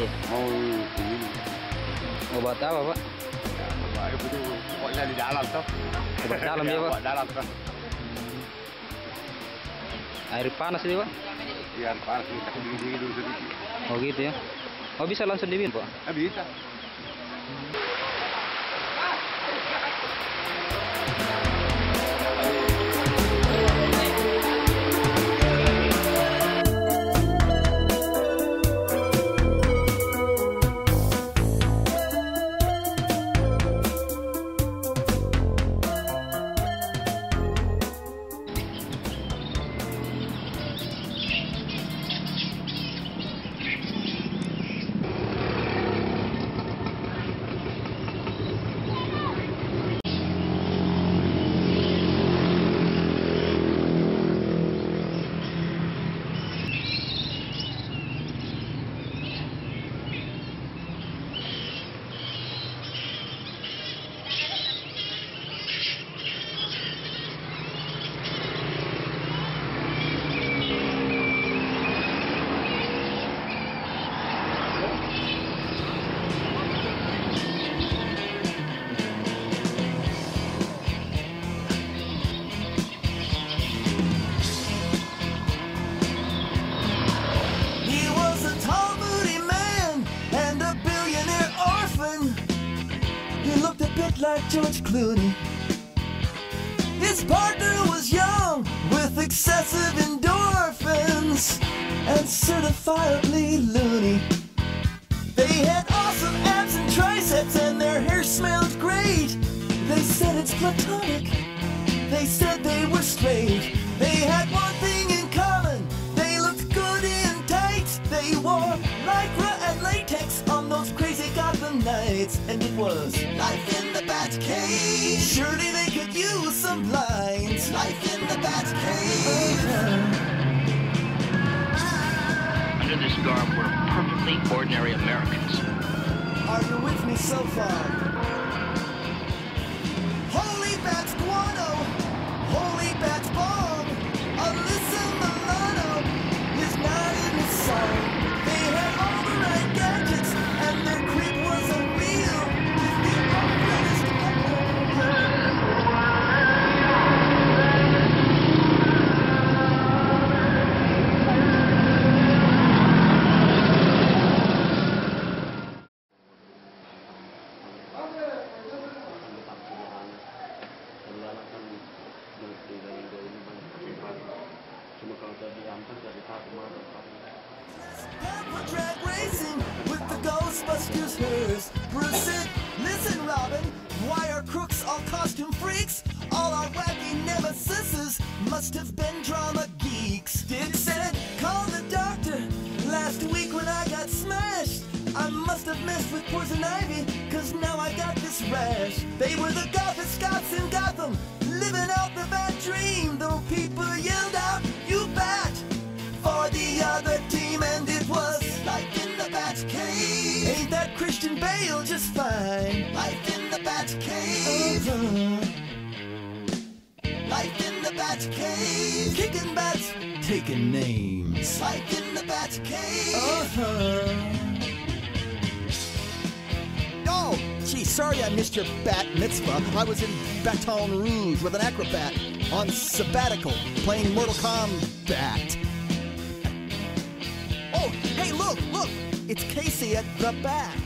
Iya. Obat apa, Pak? Ya, itu pokoknya di dalam tuh. Obat dalam dia, Pak. Obat dalam tuh. Air panas dia, Pak? Iya, panas kita dingin dulu sedikit. Oh gitu ya. Oh bisa langsung diminum, Pak? Bisa. Like George Clooney. His partner was young with excessive endorphins and certifiably loony. They had awesome abs and triceps and their hair smelled great. They said it's platonic. They said they were straight. They had one thing in common. They looked good in tights. They wore lycra and latex on those crazy Gotham nights. And it was life in the Batcave. Surely they could use some lines. Life in the Batcave. Under this garb, we're perfectly ordinary Americans. Are you with me so far? Holy Bats Guano, Holy Bats Bomb, Alyssa Milano is not in the song. They had all the right gadgets, and their creep was a real Disney artist. Drag racing with the Ghostbusters hearse. Bruce said, listen Robin, why are crooks all costume freaks? All our wacky nemesises must have been drama geeks. Dick said, call the doctor. Last week when I got smashed, I must have messed with poison ivy, cause now I got this rash. They were the Gothic Scots in Gotham, living out the bad dream, though people yelled out, you bat, for the other team, and it was life in the Batcave. Ain't that Christian Bale just fine? Life in the Batcave. Life in the Batcave. Kicking bats, taking names. Life in the Batcave. Oh, gee, sorry I missed your bat mitzvah. I was in Baton Rouge with an acrobat on sabbatical playing Mortal Kombat. Oh, hey, look, it's Casey at the bat.